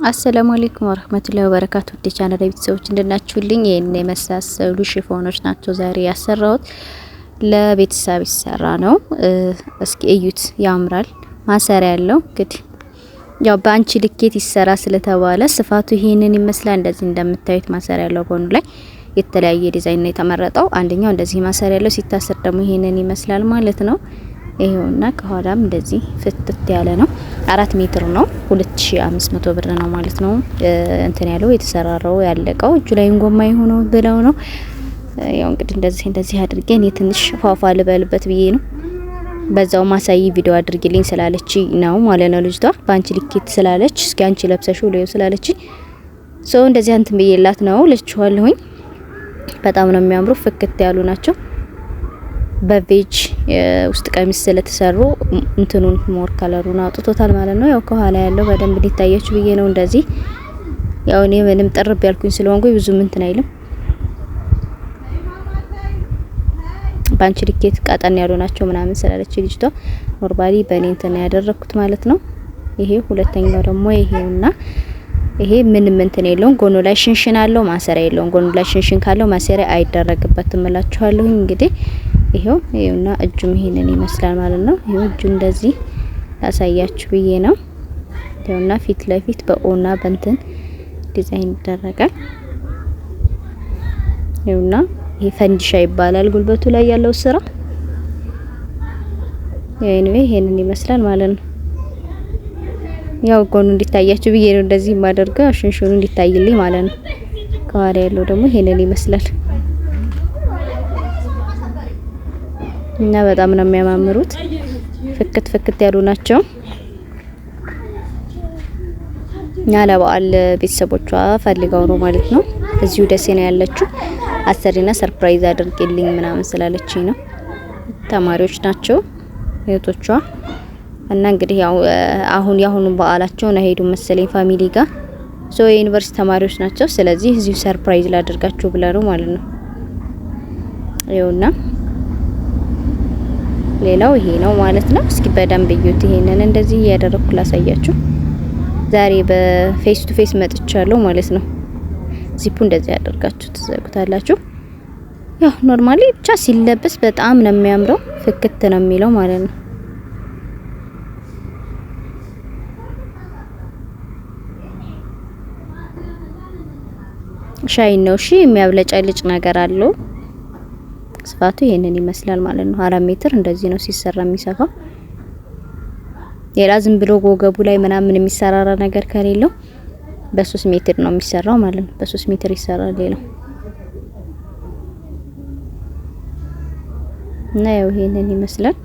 አሰላሙ አለይኩም ወራህመቱላሂ ወበረካቱ። ቻናል ቤተሰቦች እንደናችሁልኝ ይሄን የመሳሰሉ ሽፎኖች ናቸው ዛሬ ያሰራሁት። ለቤተሰብ ይሰራ ነው። እስኪ እዩት፣ ያምራል። ማሰሪያ ያለው እንግዲህ ያው በአንቺ ልኬት ይሰራ ስለተባለ ስፋቱ ይሄንን ይመስላል። እንደዚህ እንደምታዩት ማሰሪያ ያለው ጎኑ ላይ የተለያየ ዲዛይን ነው የተመረጠው። አንደኛው እንደዚህ ማሰሪያ ያለው ሲታሰር ደግሞ ይሄንን ይመስላል ማለት ነው። ይሄውና ከኋላም እንደዚህ ፍትት ያለ ነው። 4 ሜትር ነው። 2500 ብር ነው ማለት ነው። እንትን ያለው የተሰራራው ያለቀው እጁ ላይ ጎማ የሆነው ብለው ነው። ያው እንግዲህ እንደዚህ አድርገን የትንሽ ፏፏ ልበልበት ብዬ ነው። በዛው ማሳይ ቪዲዮ አድርግልኝ ስላለች ነው ማለት ነው። ልጅቷ ባንቺ ልኬት ስላለች እስኪ አንቺ ለብሰሽው ለዩ ስላለች ሰው እንደዚህ አንተ በየላት ነው ልችዋለሁኝ። በጣም ነው የሚያምሩ፣ ፍክት ያሉ ናቸው። በቬጅ ውስጥ ቀሚስ ስለተሰሩ እንትኑን ሞር ከለሩን አውጥቶታል ማለት ነው። ያው ከኋላ ያለው በደንብ ሊታያችሁ ብዬ ነው እንደዚህ። ያው እኔ ምንም ጥርብ ያልኩኝ ስለሆንኩኝ ብዙ እንትን አይልም። ባንቺ ልኬት ቀጠን ያሉ ናቸው ምናምን ስላለች ልጅቷ ኖርማሊ በእኔ እንትን ያደረኩት ማለት ነው። ይሄ ሁለተኛው ደግሞ ይሄውና ይሄ ምንም እንትን የለውም። ጎኑ ላይ ሽንሽን አለው፣ ማሰሪያ የለውም። ጎኑ ላይ ሽንሽን ካለው ማሰሪያ አይደረግበትም እላችኋለሁ። እንግዲህ ይሄውና እጁም ይሄንን ይመስላል ማለት ነው። ይሄው እጁ እንደዚህ ያሳያችሁ ብዬ ነው። ይሄውና ፊት ለፊት በኦና በእንትን ዲዛይን ይደረጋል። ይሄውና ይሄ ፈንዲሻ ይባላል ጉልበቱ ላይ ያለው ስራ። ይሄንን ይመስላል ማለት ነው። ያው ጎኑ እንዲታያችሁ ብዬ ነው እንደዚህ ማደርገው፣ ሽንሽኑ እንዲታይልኝ ማለት ነው። ከኋላ ያለው ደግሞ ይሄንን ይመስላል እና በጣም ነው የሚያማምሩት። ፍክት ያሉ ናቸው። እና ለበዓል ቤተሰቦቿ ፈልገው ነው ማለት ነው። እዚሁ ደሴ ነው ያለችው። አሰሪና ሰርፕራይዝ አድርጌልኝ ምናምን ስላለችኝ ነው። ተማሪዎች ናቸው እህቶቿ። እና እንግዲህ ያው ያሁኑ በዓላቸው ነው ሄዱ መሰለኝ ፋሚሊ ጋር የዩኒቨርሲቲ ተማሪዎች ናቸው። ስለዚህ እዚሁ ሰርፕራይዝ ላደርጋችሁ ብላ ነው ማለት ነው። ይኸውና ሌላው ይሄ ነው ማለት ነው። እስኪ በደንብ እዩት። ይሄንን እንደዚህ ያደረኩ ላሳያችሁ። ዛሬ በፌስ ቱ ፌስ መጥቻለሁ ማለት ነው። ዚፑ እንደዚህ ያደርጋችሁ ትዘጉታላችሁ። ያው ኖርማሊ ብቻ ሲለበስ በጣም ነው የሚያምረው፣ ፍክት ነው የሚለው ማለት ነው። ሻይ ነው እሺ፣ የሚያብለጨልጭ ነገር አለው። ስፋቱ ይሄንን ይመስላል ማለት ነው። 4 ሜትር እንደዚህ ነው ሲሰራ የሚሰፋው። ሌላ ዝም ብሎ ጎገቡ ላይ ምናምን የሚሰራራ ነገር ከሌለው በ3 ሜትር ነው የሚሰራው ማለት ነው። በ3 ሜትር ይሰራል ሌላው እና ያው ይሄንን ይመስላል።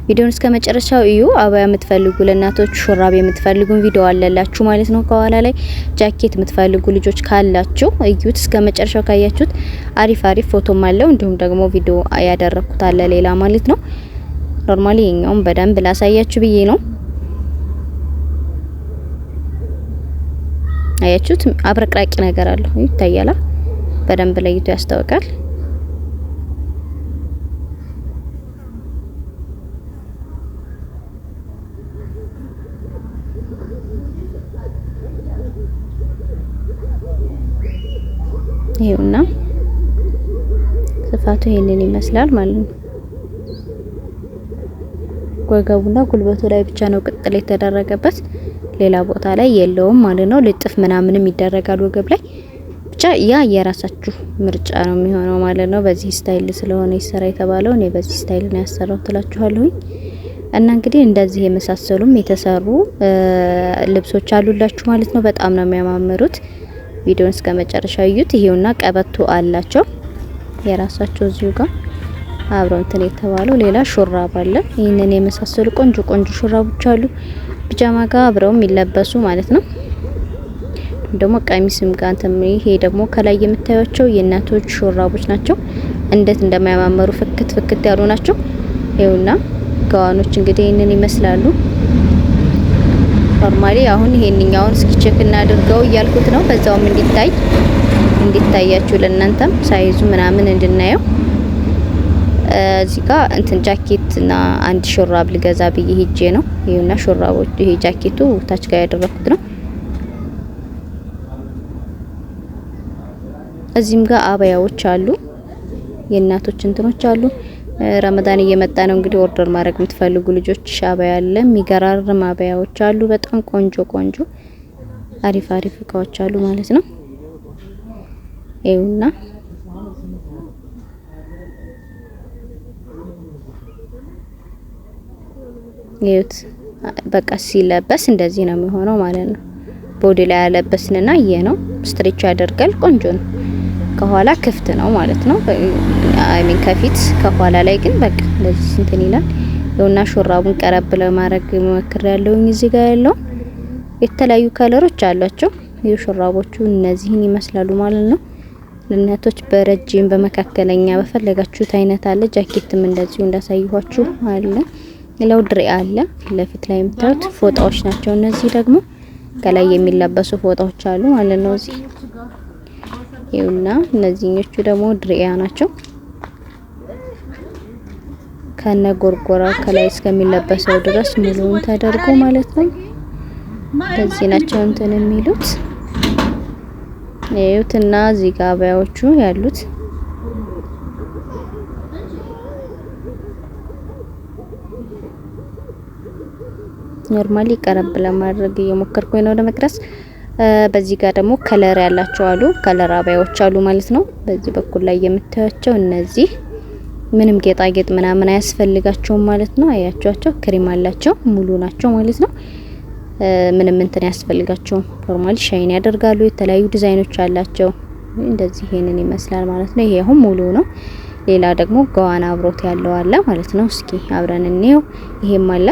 ቪዲዮውን እስከ መጨረሻው እዩ። አባያ የምትፈልጉ ለእናቶች ሹራብ የምትፈልጉን ቪዲዮ አለላችሁ ማለት ነው። ከኋላ ላይ ጃኬት የምትፈልጉ ልጆች ካላችሁ እዩት። እስከ መጨረሻው ካያችሁት አሪፍ ፎቶም አለው። እንዲሁም ደግሞ ቪዲዮ ያደረኩት አለ ሌላ ማለት ነው። ኖርማሊ የኛውን በደንብ ላሳያችሁ ብዬ ነው። አያችሁት? አብረቅራቂ ነገር አለው ይታያላ። በደንብ ለይቶ ያስታውቃል። ይሄውና ስፋቱ ይሄንን ይመስላል ማለት ነው። ወገቡና ጉልበቱ ላይ ብቻ ነው ቅጥል የተደረገበት፣ ሌላ ቦታ ላይ የለውም ማለት ነው። ልጥፍ ምናምንም ይደረጋል ወገብ ላይ። ብቻ ያ የራሳችሁ ምርጫ ነው የሚሆነው ማለት ነው። በዚህ ስታይል ስለሆነ ይሰራ የተባለው እኔ በዚህ ስታይል ነው ያሰራው ትላችኋለሁኝ። እና እንግዲህ እንደዚህ የመሳሰሉም የተሰሩ ልብሶች አሉላችሁ ማለት ነው። በጣም ነው የሚያማምሩት። ቪዲዮን እስከ መጨረሻው እዩት። ይሄውና ቀበቶ አላቸው የራሳቸው እዚሁ ጋር አብረው እንትን የተባለው ሌላ ሹራብ አለ። ይሄንን የመሳሰሉ ቆንጆ ሹራቦች አሉ ፒጃማ ጋር አብረው የሚለበሱ ማለት ነው። ደግሞ ቀሚስም ጋር እንትን ይሄ ደግሞ ከላይ የምታዩቸው የእናቶች ሹራቦች ናቸው። እንዴት እንደማያማምሩ ፍክት ያሉ ናቸው። ይሄውና ጋዋኖች እንግዲህ ይሄንን ይመስላሉ። ኖርማሊ አሁን ይሄንኛውን እስኪ ቼክ እናድርገው እያልኩት ነው። በዛውም እንዲታያችሁ ለእናንተም ሳይዙ ምናምን እንድናየው እዚህ ጋር እንትን ጃኬት እና አንድ ሹራብ ልገዛ ብዬ ሄጄ ነው። ይሄና ሹራቦች፣ ይሄ ጃኬቱ ታች ጋር ያደረኩት ነው። እዚህም ጋር አባያዎች አሉ፣ የእናቶች እንትኖች አሉ። ረመዳን እየመጣ ነው እንግዲህ ኦርደር ማድረግ የምትፈልጉ ልጆች አባያ አለ። የሚገራርም አባያዎች አሉ። በጣም ቆንጆ ቆንጆ አሪፍ አሪፍ እቃዎች አሉ ማለት ነው። ይኸውና ይኸውት በቃ ሲለበስ እንደዚህ ነው የሚሆነው ማለት ነው። ቦዲ ላይ ያለበስንና ይሄ ነው ስትሬች ያደርጋል። ቆንጆ ነው። ከኋላ ክፍት ነው ማለት ነው። አይሚን ከፊት ከኋላ ላይ ግን በቃ እንደዚህ እንትን ይላል። ይኸውና ሹራቡን ቀረብ ለማድረግ ሞክሬያለሁ። እዚህ ጋር ያለው የተለያዩ ከለሮች አሏቸው። የሹራቦቹ እነዚህን ይመስላሉ ማለት ነው። ለእናቶች በረጅም በመካከለኛ በፈለጋችሁት አይነት አለ። ጃኬትም እንደዚሁ እንዳሳየኋችሁ አለ። ሌላው ድሬ አለ። ፊት ለፊት ላይ የምታዩት ፎጣዎች ናቸው። እነዚህ ደግሞ ከላይ የሚለበሱ ፎጣዎች አሉ ማለት ነው። እዚህ ይኸውና እነዚህኞቹ ደግሞ ድሬያ ናቸው። ከነ ጎርጎራ ከላይ እስከሚለበሰው ድረስ ሙሉውን ተደርጎ ማለት ነው። እዚህ ናቸው እንትን የሚሉት ይኸውትና እዚህ ጋር አባያዎቹ ያሉት ኖርማሊ ቀረብ ለማድረግ እየሞከርኩኝ ነው ለመቅረስ። በዚህ ጋር ደግሞ ከለር ያላቸው አሉ፣ ከለር አባያዎች አሉ ማለት ነው። በዚህ በኩል ላይ የምታዩቸው እነዚህ ምንም ጌጣጌጥ ምናምን አያስፈልጋቸውም ማለት ነው። አያቸዋቸው ክሪም አላቸው፣ ሙሉ ናቸው ማለት ነው። ምንም እንትን ያስፈልጋቸው ኖርማሊ ሻይን ያደርጋሉ። የተለያዩ ዲዛይኖች አላቸው። እንደዚህ ይሄንን ይመስላል ማለት ነው። ይሄ አሁን ሙሉ ነው። ሌላ ደግሞ ጋዋን አብሮት ያለው አለ ማለት ነው። እስኪ አብረን እንየው። ይሄም አለ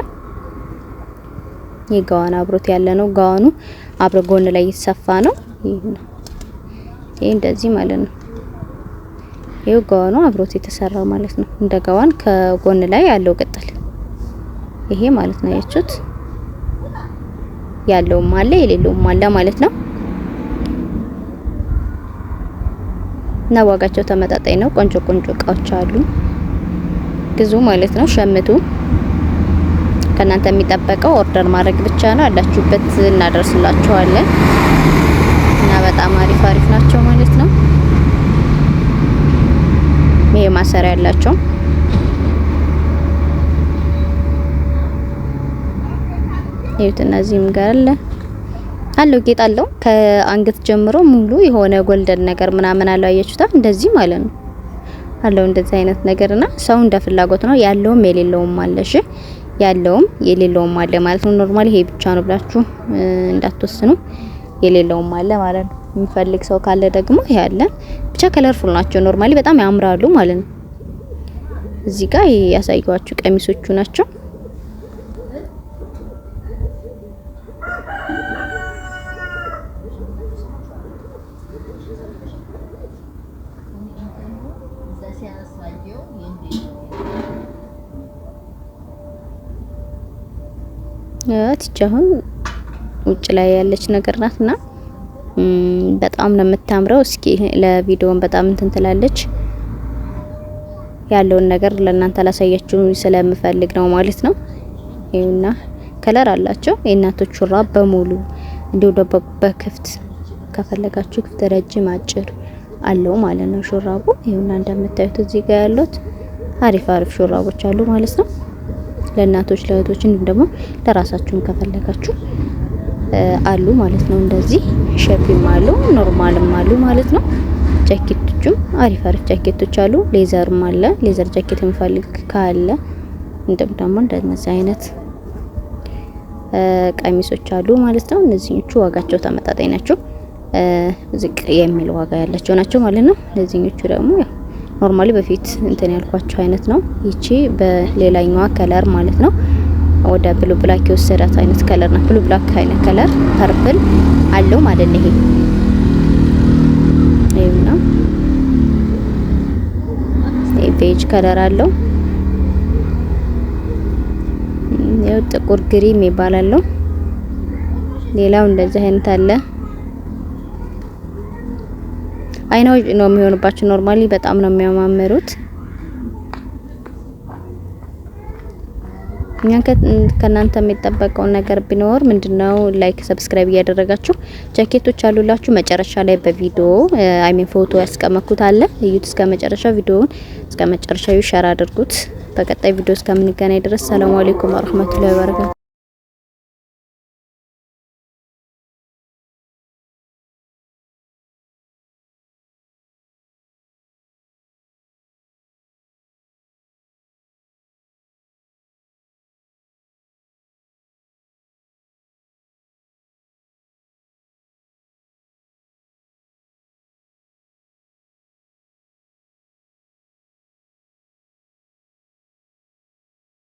የጋዋን አብሮት ያለ ነው። ጋዋኑ አብሮ ጎን ላይ የተሰፋ ነው። ይሄ እንደዚህ ማለት ነው። ይሄው ጋዋኑ አብሮት የተሰራ ማለት ነው። እንደ ጋዋን ከጎን ላይ ያለው ቅጠል ይሄ ማለት ነው። ያችሁት ያለውም አለ የሌለውም አለ ማለት ነው። እና ዋጋቸው ተመጣጣኝ ነው። ቆንጆ ቆንጆ እቃዎች አሉ። ግዙ ማለት ነው። ሸምቱ። ከናንተ የሚጠበቀው ኦርደር ማድረግ ብቻ ነው። አላችሁበት እናደርስላችኋለን። እና በጣም አሪፍ አሪፍ ናቸው ማለት ነው። ይሄ ማሰሪያ ያላቸው ይሁት እነዚህም ጋር አለው ጌጥ አለው። ከአንገት ጀምሮ ሙሉ የሆነ ጎልደን ነገር ምናምን አለው። አያችሁታ እንደዚህ ማለት ነው አለው እንደዚህ አይነት ነገርና ሰው እንደ ፍላጎት ነው ያለውም የሌለውም አለ። እሺ ያለውም የሌለውም አለ ማለት ነው። ኖርማሊ ይሄ ብቻ ነው ብላችሁ እንዳትወስኑ፣ የሌለውም አለ ማለት ነው። የሚፈልግ ሰው ካለ ደግሞ ይሄ አለ። ብቻ ከለርፉል ናቸው። ኖርማሊ በጣም ያምራሉ ማለት ነው። እዚህ ጋር ያሳየኋችሁ ቀሚሶቹ ናቸው። አሁን ውጭ ላይ ያለች ነገር ናትና በጣም ነው የምታምረው። እስኪ ለቪዲዮን በጣም እንትን ትላለች። ያለውን ነገር ለእናንተ ላሳያችሁ ስለምፈልግ ነው ማለት ነው። ይሄና ከለር አላቸው የእናቶች ሹራብ በሙሉ እንዲሁ በክፍት ከፈለጋችሁ ክፍት ረጅም አጭር አለው ማለት ነው ሹራቡ። ይሄና እንደምታዩት እዚህ ጋር ያሉት አሪፍ አሪፍ ሹራቦች አሉ ማለት ነው። ለእናቶች ለእህቶች እንዲሁም ደግሞ ለራሳችሁም ከፈለጋችሁ አሉ ማለት ነው። እንደዚህ ሼፕም አሉ ኖርማልም አሉ ማለት ነው። ጃኬቶቹም አሪፍ አሪፍ ጃኬቶች አሉ። ሌዘርም አለ። ሌዘር ጃኬት የሚፈልግ ካለ ደግሞ እንደነዚህ አይነት ቀሚሶች አሉ ማለት ነው። እነዚህኞቹ ዋጋቸው ተመጣጣኝ ናቸው። ዝቅ የሚል ዋጋ ያላቸው ናቸው ማለት ነው። እነዚህኞቹ ደግሞ ኖርማሊ በፊት እንትን ያልኳቸው አይነት ነው። ይቺ በሌላኛዋ ከለር ማለት ነው ወደ ብሉ ብላክ የወሰዳት አይነት ከለር ነው። ብሉ ብላክ አይነት ከለር ፐርፕል አለው ማለት ነው። ይሄና ቤጅ ከለር አለው። ያው ጥቁር ግሪም ይባላል። ሌላው እንደዚህ አይነት አለ። አይናው ነው የሚሆንባችሁ። ኖርማሊ በጣም ነው የሚያማምሩት። እኛን ከናንተ የሚጠበቀው ነገር ቢኖር ምንድነው ላይክ ሰብስክራይብ እያደረጋችሁ ጃኬቶች አሉላችሁ መጨረሻ ላይ በቪዲዮ አይሚን ፎቶ ያስቀመጥኩት አለ እዩት እስከ መጨረሻ ቪዲዮውን እስከ መጨረሻው ሼር አድርጉት። በቀጣይ ቪዲዮ እስከምንገናኝ ድረስ ሰላም አለይኩም ወራህመቱላሂ ወበረካቱ።